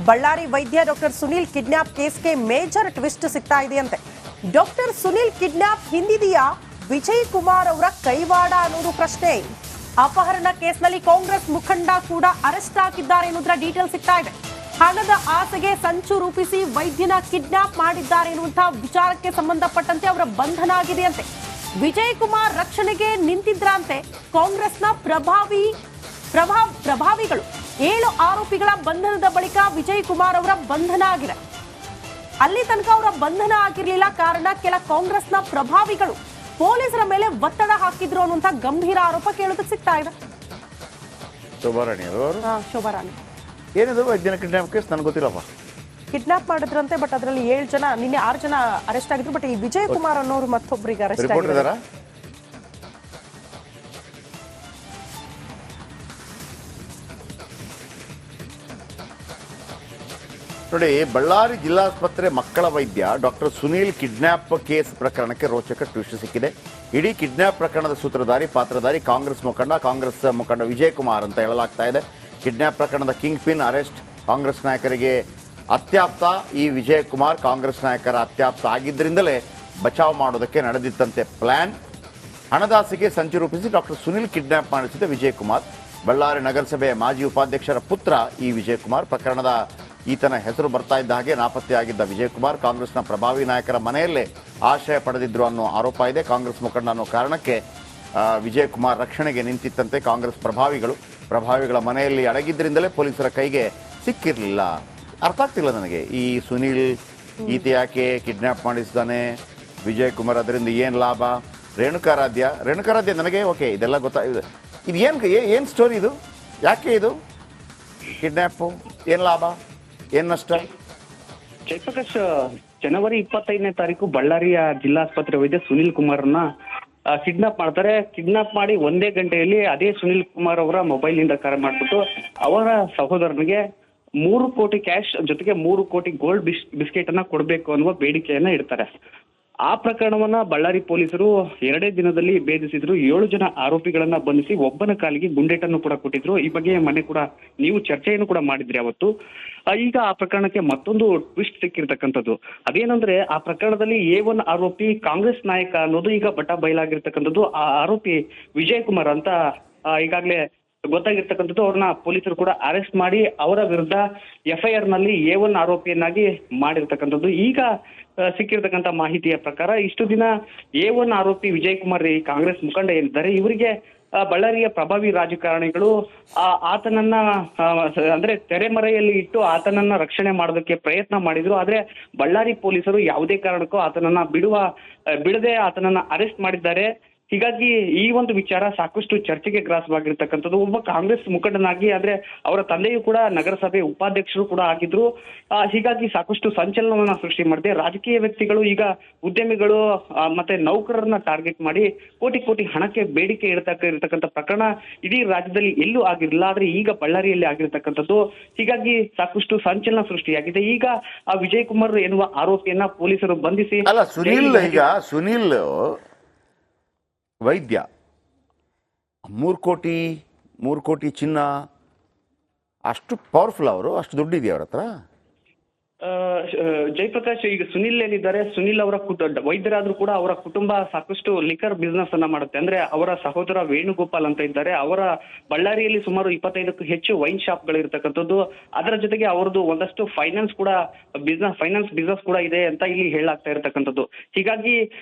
ಬಳ್ಳಾರಿ ವೈದ್ಯ doctor Sunil kidnap ಕೇಸ್ಗೆ major twist ಸಿಗ್ತಾ ಇದೆಯಂತೆ. ಡಾಕ್ಟರ್ ಸುನೀಲ್ ಕಿಡ್ನಾಪ್ ಹಿಂದಿದೆಯಾ ವಿಜಯ್ ಕುಮಾರ್ ಅವರ ಕೈವಾಡ ಅನ್ನೋದು ಪ್ರಶ್ನೆ. ಅಪಹರಣ ಕೇಸ್ನಲ್ಲಿ ಕಾಂಗ್ರೆಸ್ ಮುಖಂಡ ಕೂಡ ಅರೆಸ್ಟ್ ಆಗಿದ್ದಾರೆ ಎನ್ನುವುದರ ಡೀಟೇಲ್ ಸಿಗ್ತಾ ಇದೆ. ಹಣದ ಆಸೆಗೆ ಸಂಚು ರೂಪಿಸಿ ವೈದ್ಯನ ಕಿಡ್ನಾಪ್ ಮಾಡಿದ್ದಾರೆ ಎನ್ನುವಂತಹ ವಿಚಾರಕ್ಕೆ ಸಂಬಂಧಪಟ್ಟಂತೆ ಅವರ ಬಂಧನ ಆಗಿದೆಯಂತೆ. ವಿಜಯ್ ಕುಮಾರ್ ರಕ್ಷಣೆಗೆ ನಿಂತಿದ್ರಂತೆ ಕಾಂಗ್ರೆಸ್ನ ಪ್ರಭಾವಿಗಳು. 7 ಆರೋಪಿಗಳ ಬಂಧನದ ಬಳಿಕ ವಿಜಯ್ ಕುಮಾರ್ ಅವರ ಬಂಧನ ಆಗಿದೆ. ಅಲ್ಲಿ ತನಕ ಅವರ ಬಂಧನ ಆಗಿರಲಿಲ್ಲ. ಕಾರಣ ಕೆಲ ಕಾಂಗ್ರೆಸ್ನ ಪ್ರಭಾವಿಗಳು ಪೊಲೀಸರ ಮೇಲೆ ಒತ್ತಡ ಹಾಕಿದ್ರು ಅನ್ನುವಂತ ಗಂಭೀರ ಆರೋಪ ಕೇಳೋದಕ್ಕೆ ಸಿಗ್ತಾ ಇದೆ. ಶೋಭಾರಾಣಿ ಏನಿದು ವೈದ್ಯನ ಕಿಡ್ನಾಪ್ ಕೇಸ್ ನನಗೆ ಗೊತ್ತಿಲ್ಲಪ್ಪ. ಕಿಡ್ನಾಪ್ ಮಾಡಿದ್ರಂತೆ, ಬಟ್ ಅದರಲ್ಲಿ 7 ಜನ, ನಿನ್ನೆ 6 ಜನ ಅರೆಸ್ಟ್ ಆಗಿದ್ರು. ಬಟ್ ಈ ವಿಜಯ್ ಕುಮಾರ್ ಅನ್ನೋರು ಮತ್ತೊಬ್ಬರಿಗೆ ಅರೆಸ್ಟ್ ಆಗಿದ್ದಾರೆ. ನೋಡಿ, ಬಳ್ಳಾರಿ ಜಿಲ್ಲಾಸ್ಪತ್ರೆ ಮಕ್ಕಳ ವೈದ್ಯ ಡಾಕ್ಟರ್ ಸುನೀಲ್ ಕಿಡ್ನಾಪ್ ಕೇಸ್ ಪ್ರಕರಣಕ್ಕೆ ರೋಚಕ ಟ್ವಿಸ್ಟ್ ಸಿಕ್ಕಿದೆ. ಇಡೀ ಕಿಡ್ನಾಪ್ ಪ್ರಕರಣದ ಸೂತ್ರಧಾರಿ ಪಾತ್ರಧಾರಿ ಕಾಂಗ್ರೆಸ್ ಮುಖಂಡ ವಿಜಯ್ ಕುಮಾರ್ ಅಂತ ಹೇಳಲಾಗ್ತಾ ಇದೆ. ಕಿಡ್ನಾಪ್ ಪ್ರಕರಣದ ಕಿಂಗ್ ಪಿನ್ ಅರೆಸ್ಟ್, ಕಾಂಗ್ರೆಸ್ ನಾಯಕರಿಗೆ ಅತ್ಯಾಪ್ತ. ಈ ವಿಜಯ್ ಕುಮಾರ್ ಕಾಂಗ್ರೆಸ್ ನಾಯಕರ ಅತ್ಯಾಪ್ತ ಆಗಿದ್ದರಿಂದಲೇ ಬಚಾವ್ ಮಾಡೋದಕ್ಕೆ ನಡೆದಿತ್ತಂತೆ ಪ್ಲಾನ್. ಹಣದಾಸೆಗೆ ಸಂಚು ರೂಪಿಸಿ ಡಾಕ್ಟರ್ ಸುನೀಲ್ ಕಿಡ್ನಾಪ್ ಮಾಡಿಸಿದ ವಿಜಯ್ ಕುಮಾರ್. ಬಳ್ಳಾರಿ ನಗರಸಭೆಯ ಮಾಜಿ ಉಪಾಧ್ಯಕ್ಷರ ಪುತ್ರ ಈ ವಿಜಯ್ ಕುಮಾರ್. ಪ್ರಕರಣದ ಈತನ ಹೆಸರು ಬರ್ತಾ ಇದ್ದ ಹಾಗೆ ನಾಪತ್ತೆಯಾಗಿದ್ದ ವಿಜಯ್ ಕುಮಾರ್ ಕಾಂಗ್ರೆಸ್ನ ಪ್ರಭಾವಿ ನಾಯಕರ ಮನೆಯಲ್ಲೇ ಆಶ್ರಯ ಪಡೆದಿದ್ರು ಅನ್ನೋ ಆರೋಪ ಇದೆ. ಕಾಂಗ್ರೆಸ್ ಮುಖಂಡ ಅನ್ನೋ ಕಾರಣಕ್ಕೆ ವಿಜಯ್ ಕುಮಾರ್ ರಕ್ಷಣೆಗೆ ನಿಂತಿತ್ತಂತೆ ಕಾಂಗ್ರೆಸ್ ಪ್ರಭಾವಿಗಳ ಮನೆಯಲ್ಲಿ ಅಡಗಿದ್ರಿಂದಲೇ ಪೊಲೀಸರ ಕೈಗೆ ಸಿಕ್ಕಿರಲಿಲ್ಲ. ಅರ್ಥ ಆಗ್ತಿಲ್ಲ ನನಗೆ. ಈ ಸುನೀಲ್ ಈತ ಯಾಕೆ ಕಿಡ್ನಾಪ್ ಮಾಡಿಸ್ತಾನೆ, ವಿಜಯ್ ಕುಮಾರ್ ಅದರಿಂದ ಏನು ಲಾಭ? ರೇಣುಕಾರಾಧ್ಯ ನನಗೆ ಓಕೆ, ಇದೆಲ್ಲ ಗೊತ್ತಾಗಿದೆ. ಇದು ಏನು ಸ್ಟೋರಿ ಇದು? ಯಾಕೆ ಇದು ಕಿಡ್ನಾಪು? ಏನು ಲಾಭ, ಏನು ನಷ್ಟ? ಜಯಪ್ರಕಾಶ್, ಜನವರಿ 25ನೇ ತಾರೀಕು ಬಳ್ಳಾರಿಯ ಜಿಲ್ಲಾಸ್ಪತ್ರೆ ವೈದ್ಯ ಸುನೀಲ್ ಕುಮಾರ್ನ ಕಿಡ್ನಾಪ್ ಮಾಡ್ತಾರೆ. ಕಿಡ್ನಾಪ್ ಮಾಡಿ 1 ಗಂಟೆಯಲ್ಲಿ ಅದೇ ಸುನೀಲ್ ಕುಮಾರ್ ಅವರ ಮೊಬೈಲ್ ನಿಂದ ಕರೆ ಮಾಡಿಬಿಟ್ಟು ಅವರ ಸಹೋದರನಿಗೆ 3 ಕೋಟಿ ಕ್ಯಾಶ್ ಜೊತೆಗೆ 3 ಕೋಟಿ ಗೋಲ್ಡ್ ಬಿಸ್ಕೆಟ್ ಅನ್ನ ಕೊಡಬೇಕು ಅನ್ನುವ ಬೇಡಿಕೆಯನ್ನ ಇಡ್ತಾರೆ. ಆ ಪ್ರಕರಣವನ್ನ ಬಳ್ಳಾರಿ ಪೊಲೀಸರು 2 ದಿನದಲ್ಲಿ ಭೇದಿಸಿದ್ರು. 7 ಜನ ಆರೋಪಿಗಳನ್ನ ಬಂಧಿಸಿ ಒಬ್ಬನ ಕಾಲಿಗೆ ಗುಂಡೇಟನ್ನು ಕೂಡ ಕೊಟ್ಟಿದ್ರು. ಈ ಬಗ್ಗೆ ಮೊನ್ನೆ ಕೂಡ ನೀವು ಚರ್ಚೆಯನ್ನು ಕೂಡ ಮಾಡಿದ್ರಿ ಅವತ್ತು. ಈಗ ಆ ಪ್ರಕರಣಕ್ಕೆ ಮತ್ತೊಂದು ಟ್ವಿಸ್ಟ್ ಸಿಕ್ಕಿರ್ತಕ್ಕಂಥದ್ದು. ಅದೇನಂದ್ರೆ, ಆ ಪ್ರಕರಣದಲ್ಲಿ A1 ಆರೋಪಿ ಕಾಂಗ್ರೆಸ್ ನಾಯಕ ಅನ್ನೋದು ಈಗ ಬಯಲಾಗಿರ್ತಕ್ಕಂಥದ್ದು. ಆ ಆರೋಪಿ ವಿಜಯ್ ಕುಮಾರ್ ಅಂತ ಈಗಾಗಲೇ ಗೊತ್ತಾಗಿರ್ತಕ್ಕಂಥದ್ದು. ಅವ್ರನ್ನ ಪೊಲೀಸರು ಕೂಡ ಅರೆಸ್ಟ್ ಮಾಡಿ ಅವರ ವಿರುದ್ಧ FIR ನಲ್ಲಿ A1 ಆರೋಪಿಯನ್ನಾಗಿ ಮಾಡಿರ್ತಕ್ಕಂಥದ್ದು. ಈಗ ಸಿಕ್ಕಿರ್ತಕ್ಕಂಥ ಮಾಹಿತಿಯ ಪ್ರಕಾರ ಇಷ್ಟು ದಿನ A1 ಆರೋಪಿ ವಿಜಯ್ ಕುಮಾರ್, ಈ ಕಾಂಗ್ರೆಸ್ ಮುಖಂಡ ಏನಿದ್ದಾರೆ, ಇವರಿಗೆ ಬಳ್ಳಾರಿಯ ಪ್ರಭಾವಿ ರಾಜಕಾರಣಿಗಳು ಆತನನ್ನ ಅಂದ್ರೆ ತೆರೆಮರೆಯಲ್ಲಿ ಇಟ್ಟು ಆತನನ್ನ ರಕ್ಷಣೆ ಮಾಡೋದಕ್ಕೆ ಪ್ರಯತ್ನ ಮಾಡಿದ್ರು. ಆದ್ರೆ ಬಳ್ಳಾರಿ ಪೊಲೀಸರು ಯಾವುದೇ ಕಾರಣಕ್ಕೂ ಆತನನ್ನ ಬಿಡದೆ ಆತನನ್ನ ಅರೆಸ್ಟ್ ಮಾಡಿದ್ದಾರೆ. ಹೀಗಾಗಿ ಈ ಒಂದು ವಿಚಾರ ಸಾಕಷ್ಟು ಚರ್ಚೆಗೆ ಗ್ರಾಸವಾಗಿರ್ತಕ್ಕಂಥದ್ದು. ಒಬ್ಬ ಕಾಂಗ್ರೆಸ್ ಮುಖಂಡನಾಗಿ, ಆದ್ರೆ ಅವರ ತಂದೆಯೂ ಕೂಡ ನಗರಸಭೆ ಉಪಾಧ್ಯಕ್ಷರು ಕೂಡ ಆಗಿದ್ರು. ಹೀಗಾಗಿ ಸಾಕಷ್ಟು ಸಂಚಲನವನ್ನ ಸೃಷ್ಟಿ ಮಾಡಿದೆ. ರಾಜಕೀಯ ವ್ಯಕ್ತಿಗಳು ಈಗ ಉದ್ಯಮಿಗಳು ಮತ್ತೆ ನೌಕರರನ್ನ ಟಾರ್ಗೆಟ್ ಮಾಡಿ ಕೋಟಿ ಹಣಕ್ಕೆ ಬೇಡಿಕೆ ಇರತಕ್ಕಂಥ ಪ್ರಕರಣ ಇಡೀ ರಾಜ್ಯದಲ್ಲಿ ಎಲ್ಲೂ ಆಗಿರಲಿಲ್ಲ. ಆದ್ರೆ ಈಗ ಬಳ್ಳಾರಿಯಲ್ಲಿ ಆಗಿರ್ತಕ್ಕಂಥದ್ದು. ಹೀಗಾಗಿ ಸಾಕಷ್ಟು ಸಂಚಲನ ಸೃಷ್ಟಿಯಾಗಿದೆ. ಈಗ ಆ ವಿಜಯ್ ಕುಮಾರ್ ಎನ್ನುವ ಆರೋಪಿಯನ್ನ ಪೊಲೀಸರು ಬಂಧಿಸಿ ಸುನೀಲ್ ವೈದ್ಯ 3 ಕೋಟಿ ಚಿನ್ನ, ಅಷ್ಟು ಪವರ್ಫುಲ್ ಅವರು? ಅಷ್ಟು ದುಡ್ಡಿದೆಯಾ ಅವ್ರ ಹತ್ರ? ಜಯಪ್ರಕಾಶ್, ಈಗ ಸುನಿಲ್ ಏನಿದ್ದಾರೆ, ಸುನಿಲ್ ಅವರ ವೈದ್ಯರಾದ್ರೂ ಕೂಡ ಅವರ ಕುಟುಂಬ ಸಾಕಷ್ಟು ಲಿಕರ್ ಬಿಸ್ನೆಸ್ ಅನ್ನ ಮಾಡುತ್ತೆ. ಅಂದ್ರೆ ಅವರ ಸಹೋದರ ವೇಣುಗೋಪಾಲ್ ಅಂತ ಇದ್ದಾರೆ. ಅವರ ಬಳ್ಳಾರಿಯಲ್ಲಿ ಸುಮಾರು 25ಕ್ಕೂ ಹೆಚ್ಚು ವೈನ್ ಶಾಪ್ಗಳು ಇರತಕ್ಕಂಥದ್ದು. ಅದರ ಜೊತೆಗೆ ಅವರದ್ದು ಒಂದಷ್ಟು ಫೈನಾನ್ಸ್ ಬಿಸ್ನೆಸ್ ಕೂಡ ಇದೆ ಅಂತ ಇಲ್ಲಿ ಹೇಳಲಾಗ್ತಾ ಇರತಕ್ಕಂಥದ್ದು. ಹೀಗಾಗಿ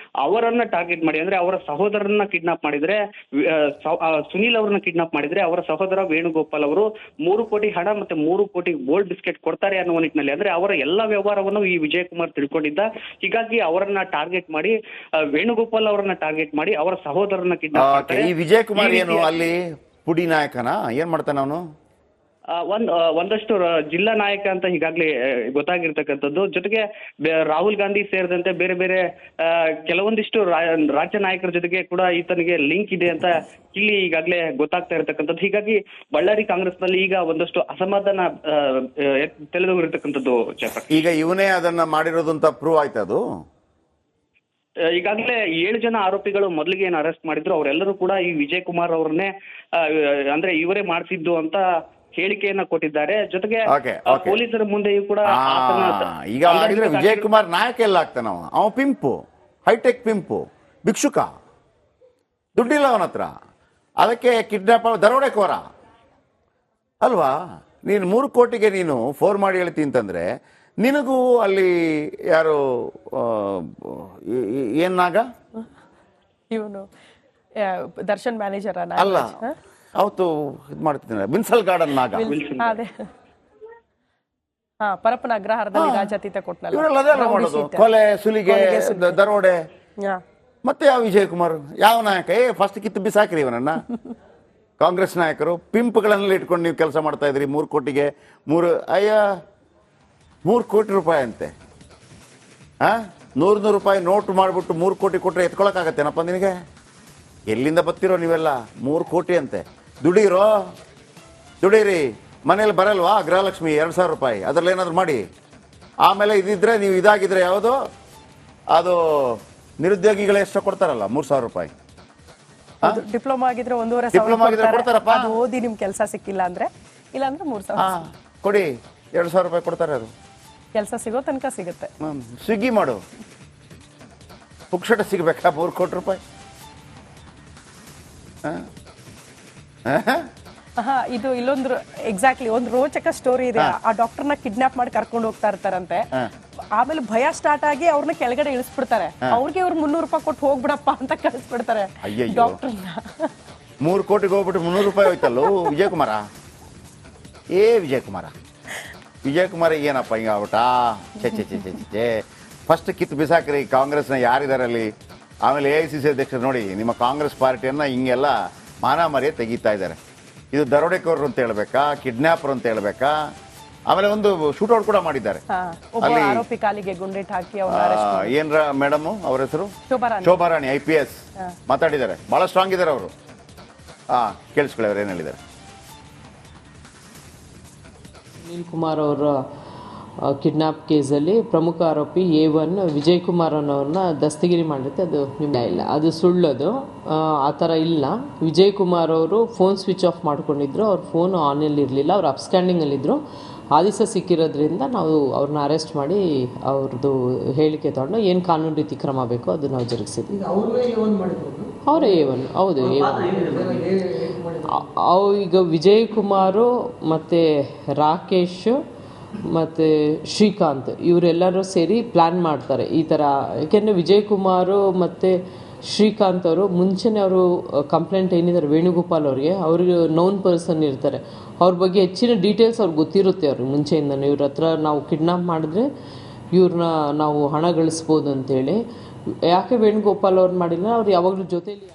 ಅವರನ್ನ ಟಾರ್ಗೆಟ್ ಮಾಡಿ, ಅಂದ್ರೆ ಅವರ ಸಹೋದರನ್ನ ಕಿಡ್ನಾಪ್ ಮಾಡಿದ್ರೆ, ಸುನಿಲ್ ಅವರನ್ನ ಕಿಡ್ನಾಪ್ ಮಾಡಿದ್ರೆ, ಅವರ ಸಹೋದರ ವೇಣುಗೋಪಾಲ್ ಅವರು 3 ಕೋಟಿ ಹಣ ಮತ್ತೆ 3 ಕೋಟಿ ಗೋಲ್ಡ್ ಬಿಸ್ಕೆಟ್ ಕೊಡ್ತಾರೆ ಅನ್ನುವ ನಿಟ್ಟಿನಲ್ಲಿ, ಅಂದ್ರೆ ಅವರ ಎಲ್ಲ ವ್ಯವಹಾರವನ್ನು ಈ ವಿಜಯ್ ಕುಮಾರ್ ತಿಳ್ಕೊಂಡಿದ್ದ. ಹೀಗಾಗಿ ಅವರನ್ನ ಟಾರ್ಗೆಟ್ ಮಾಡಿ, ವೇಣುಗೋಪಾಲ್ ಅವರನ್ನ ಟಾರ್ಗೆಟ್ ಮಾಡಿ ಅವರ ಸಹೋದರನ ಕಿಡ್ನಾಪ್ ಮಾಡ್ತಾರೆ. ಈ ವಿಜಯ್ ಕುಮಾರ್ ಏನು ಅಲ್ಲಿ ಪುಡಿ ನಾಯಕನ? ಏನ್ ಮಾಡ್ತಾನ ಅವನು? ಒಂದಷ್ಟು ಜಿಲ್ಲಾ ನಾಯಕ ಅಂತ ಈಗಾಗಲೇ ಗೊತ್ತಾಗಿರ್ತಕ್ಕಂಥದ್ದು. ಜೊತೆಗೆ ರಾಹುಲ್ ಗಾಂಧಿ ಸೇರಿದಂತೆ ಬೇರೆ ಬೇರೆ ಕೆಲವೊಂದಿಷ್ಟು ರಾಜ್ಯ ನಾಯಕರ ಜೊತೆಗೆ ಕೂಡ ಈತನಿಗೆ ಲಿಂಕ್ ಇದೆ ಅಂತ ಇಲ್ಲಿ ಈಗಾಗಲೇ ಗೊತ್ತಾಗ್ತಾ ಇರತಕ್ಕಂಥದ್ದು. ಹೀಗಾಗಿ ಬಳ್ಳಾರಿ ಕಾಂಗ್ರೆಸ್ ನಲ್ಲಿ ಈಗ ಒಂದಷ್ಟು ಅಸಮಾಧಾನ ತಲೆದೋಗಿರ್ತಕ್ಕಂಥದ್ದು. ಈಗ ಇವನೇ ಅದನ್ನ ಮಾಡಿರೋದು ಅಂತ ಪ್ರೂವ್ ಆಯ್ತು. ಅದು ಈಗಾಗಲೇ 7 ಜನ ಆರೋಪಿಗಳು ಮೊದಲಿಗೆ ಏನು ಅರೆಸ್ಟ್ ಮಾಡಿದ್ರು ಅವರೆಲ್ಲರೂ ಕೂಡ ಈ ವಿಜಯ್ ಕುಮಾರ್ ಅವ್ರನ್ನೇ ಅಂದ್ರೆ ಇವರೇ ಮಾಡಿಸಿದ್ದು ಅಂತ ಹೇಳಿಕೆಯನ್ನ ಕೊಟ್ಟಿದ್ದಾರೆ. ಜೊತೆಗೆ Okay. ಪೊಲೀಸರ ಮುಂದೆಯೂ ಕೂಡ ಆತನ ಈಗ ಹಾಗಿದ್ರೆ ವಿಜಯ್ ಕುಮಾರ್ ನಾಯಕ ಎಲ್ಲ ಆಗ್ತಾನವ. ಅವ ಪಿಂಪು, ಹೈಟೆಕ್ ಪಿಂಪು, ಭಿಕ್ಷುಕ, ದುಡ್ಡಿಲ್ಲ ಅವನ ಹತ್ರ, ಅದಕ್ಕೆ ಕಿಡ್ನಾಪ್ ದರೋಡೆಕೋರ ಅಲ್ವಾ? ನೀನು 3 ಕೋಟಿಗೆ ನೀನು ಫೋನ್ ಮಾಡಿ ಹೇಳ್ತೀನಿ ಅಂತಂದ್ರೆ ನಿನಗೂ ಅಲ್ಲಿ ಯಾರು ಏನಾಗ ಇವನು ದರ್ಶನ್ ಮ್ಯಾನೇಜರ್ ಅಲ್ಲ ಅವತ್ತು ಇದು ಮಾಡ್ತಿದ್ದೀನಿ ಬಿನ್ಸಲ್ ಗಾರ್ಡನ್ ನಾಗ ಅದೇ ಪರಪ್ಪನ ಅಗ್ರಹಾರದಲ್ಲಿ ರಾಜಾತೀತ ಕೊಟ್ನಲ್ಲ, ಇವರೆಲ್ಲ ಅದೆಲ್ಲ ಮಾಡೋದು, ಕೊಲೆ, ಸುಲಿಗೆ, ದರೋಡೆ. ಮತ್ತೆ ಯಾವ ವಿಜಯ್ ಕುಮಾರ್ ಯಾವ ನಾಯಕ? ಫಸ್ಟ್ ಕಿತ್ತು ಬಿಸಾಕ್ರಿ ಇವನನ್ನ. ಕಾಂಗ್ರೆಸ್ ನಾಯಕರು ಪಿಂಪ್ಗಳನ್ನೆಲ್ಲ ಇಟ್ಕೊಂಡು ನೀವು ಕೆಲಸ ಮಾಡ್ತಾ ಇದ್ರಿ. 3 ಕೋಟಿಗೆ 3 ಕೋಟಿ ರೂಪಾಯಿ ಅಂತೆ. 100 ರೂಪಾಯಿ ನೋಟ್ ಮಾಡಿಬಿಟ್ಟು 3 ಕೋಟಿ ಕೊಟ್ಟರೆ ಎತ್ಕೊಳಕ್ಕಾಗತ್ತೇನಪ್ಪ ನಿನಗೆ? ಎಲ್ಲಿಂದ ಬರ್ತಿರೋ ನೀವೆಲ್ಲ? 3 ಕೋಟಿ ಅಂತೆ. ದುಡೀರಿ. ಮನೇಲಿ ಬರಲ್ವಾ ಗೃಹಲಕ್ಷ್ಮಿ 2,000 ರೂಪಾಯಿ, ಅದ್ರಲ್ಲಿ ಏನಾದ್ರು ಮಾಡಿ. ಆಮೇಲೆ ಇದಿದ್ರೆ ನೀವು ಇದಾಗಿದ್ರೆ ಯಾವುದು ಅದು ನಿರುದ್ಯೋಗಿಗಳು ಎಷ್ಟು ಕೊಡ್ತಾರಲ್ಲ 3,000 ರೂಪಾಯಿ. ಡಿಪ್ಲೊಮಾ ಆಗಿದ್ರೆ 1,500 ಡಿಪ್ಲೊಮಾ ಆಗಿದ್ರೆ ಕೊಡ್ತಾರಪ್ಪ. ಅದು ಓದಿ ನಿಮ್ ಕೆಲಸ ಸಿಕ್ಕಿಲ್ಲ ಅಂದ್ರೆ, ಇಲ್ಲ ಅಂದ್ರೆ 3,000 ಕೊಡಿ, 2,000 ರೂಪಾಯಿ ಕೊಡ್ತಾರೆ. ಅದು ಕೆಲಸ ಸಿಗೋ ತನಕ ಸಿಗುತ್ತೆ. ಸ್ವಿಗ್ಗಿ ಮಾಡು, ಪುಕ್ಷಟ ಸಿಗ್ಬೇಕಾ 3 ಕೋಟಿ ರೂಪಾಯಿ? ಇದು ಇಲ್ಲೊಂದು ಎಕ್ಸಾಕ್ಟ್ಲಿ ಒಂದು ರೋಚಕ ಸ್ಟೋರಿ ಇದೆ. ಆ ಡಾಕ್ಟರ್ನ ಕಿಡ್ನಾಪ್ ಮಾಡಿ ಕರ್ಕೊಂಡು ಹೋಗ್ತಾ ಇರ್ತಾರಂತೆ. ಆಮೇಲೆ ಭಯ ಸ್ಟಾರ್ಟ್ ಆಗಿ ಅವ್ರನ್ನ ಕೆಳಗಡೆ ಇಳಿಸ್ಬಿಡ್ತಾರೆ. ಅವ್ರಿಗೆ ಅವ್ರು 300 ರೂಪಾಯಿ ಕೊಟ್ಟು ಹೋಗ್ಬಿಡಪ್ಪ ಅಂತ ಕಳಿಸ್ಬಿಡ್ತಾರೆ ಡಾಕ್ಟರ್ನ. 3 ಕೋಟಿಗೆ ಹೋಗ್ಬಿಟ್ಟು 300 ರೂಪಾಯಿ ಹೋಯ್ತಲ್ಲೋ ವಿಜಯ್ ಕುಮಾರ. ವಿಜಯ್ ಕುಮಾರ್ ಏನಪ್ಪ ಹಿಂಗ ಆಗ್ಬಿಟ್ಟಾ? ಚೆ ಫಸ್ಟ್ ಕಿತ್ತು ಬಿಸಾಕ್ರಿ ಕಾಂಗ್ರೆಸ್ನ ಯಾರಿದಾರಲ್ಲಿ. ಆಮೇಲೆ AICC ಅಧ್ಯಕ್ಷರು ನೋಡಿ, ನಿಮ್ಮ ಕಾಂಗ್ರೆಸ್ ಪಾರ್ಟಿಯನ್ನ ಹಿಂಗೆಲ್ಲ ಮಾನಾಮರ್ಯ ತೆಗಿತಾ ಇದ್ದಾರೆ. ಇದು ದರೋಡೆಕೋರರು ಅಂತ ಹೇಳ್ಬೇಕಾ, ಕಿಡ್ನಾಪರ್ ಅಂತ ಹೇಳ್ಬೇಕಾ? ಆಮೇಲೆ ಒಂದು ಶೂಟ್ಔಟ್ ಕೂಡ ಮಾಡಿದ್ದಾರೆ. ಆರೋಪಿ ಕಾಲಿಗೆ ಗುಂಡಿಟ್ಟು ಹಾಕಿ ಏನ್ರ ಮೇಡಮ್ ಅವ್ರ ಹೆಸರು ಶೋಭಾರಾಣಿ IPS ಮಾತಾಡಿದ್ದಾರೆ. ಬಹಳ ಸ್ಟ್ರಾಂಗ್ ಇದ್ದಾರೆ ಅವರು. ಕೇಳಿಸ್ಕೊಳ್ಳಿ ಅವ್ರು ಏನ್ ಹೇಳಿದ್ದಾರೆ. ಸುನೀಲ್ ಕುಮಾರ್ ಅವರ ಕಿಡ್ನಾಪ್ ಕೇಸಲ್ಲಿ ಪ್ರಮುಖ ಆರೋಪಿ A1 ವಿಜಯ್ ಕುಮಾರ್ ಅನ್ನೋರನ್ನ ದಸ್ತಗಿರಿ ಮಾಡಿರುತ್ತೆ. ಅದು ನಿಮ್ಗೆ ಇಲ್ಲ, ಅದು ಸುಳ್ಳದು. ಆ ಥರ ಇಲ್ಲ. ವಿಜಯ್ ಕುಮಾರ್ ಅವರು ಫೋನ್ ಸ್ವಿಚ್ ಆಫ್ ಮಾಡ್ಕೊಂಡಿದ್ರು. ಅವ್ರ ಫೋನ್ ಆನಲ್ಲಿ ಇರಲಿಲ್ಲ. ಅವ್ರು ಅಪ್ಸ್ಟ್ಯಾಂಡಿಂಗಲ್ಲಿದ್ದರು. ಆ ದಿವಸ ಸಿಕ್ಕಿರೋದ್ರಿಂದ ನಾವು ಅವ್ರನ್ನ ಅರೆಸ್ಟ್ ಮಾಡಿ ಅವ್ರದ್ದು ಹೇಳಿಕೆ ತೊಗೊಂಡು ಏನು ಕಾನೂನು ರೀತಿ ಕ್ರಮ ಬೇಕೋ ಅದು ನಾವು ಜರುಗಿಸಿದ್ವಿ. ಅವರೇ A1. ಹೌದು, ಈಗ ವಿಜಯ್ ಕುಮಾರು ಮತ್ತು ರಾಕೇಶ್ ಮತ್ತು ಶ್ರೀಕಾಂತ್ ಇವರೆಲ್ಲರೂ ಸೇರಿ ಪ್ಲ್ಯಾನ್ ಮಾಡ್ತಾರೆ ಈ ಥರ. ಏಕೆಂದರೆ ವಿಜಯ್ ಕುಮಾರು ಮತ್ತು ಶ್ರೀಕಾಂತ್ ಅವರು ಮುಂಚೆನೇ ಅವರು ಕಂಪ್ಲೇಂಟ್ ಏನಿದ್ದಾರೆ ವೇಣುಗೋಪಾಲ್ ಅವ್ರಿಗೆ ನೋನ್ ಪರ್ಸನ್ ಇರ್ತಾರೆ. ಅವ್ರ ಬಗ್ಗೆ ಹೆಚ್ಚಿನ ಡೀಟೇಲ್ಸ್ ಅವ್ರಿಗೆ ಗೊತ್ತಿರುತ್ತೆ. ಅವ್ರಿಗೆ ಮುಂಚೆಯಿಂದನೇ ಇವ್ರ ಹತ್ರ ನಾವು ಕಿಡ್ನಾಪ್ ಮಾಡಿದ್ರೆ ಇವ್ರನ್ನ ನಾವು ಹಣ ಗಳಿಸ್ಬೋದು ಅಂತೇಳಿ. ಯಾಕೆ ವೇಣುಗೋಪಾಲ್ ಅವ್ರು ಮಾಡಿಲ್ಲ, ಅವ್ರು ಯಾವಾಗಲೂ ಜೊತೆಲಿ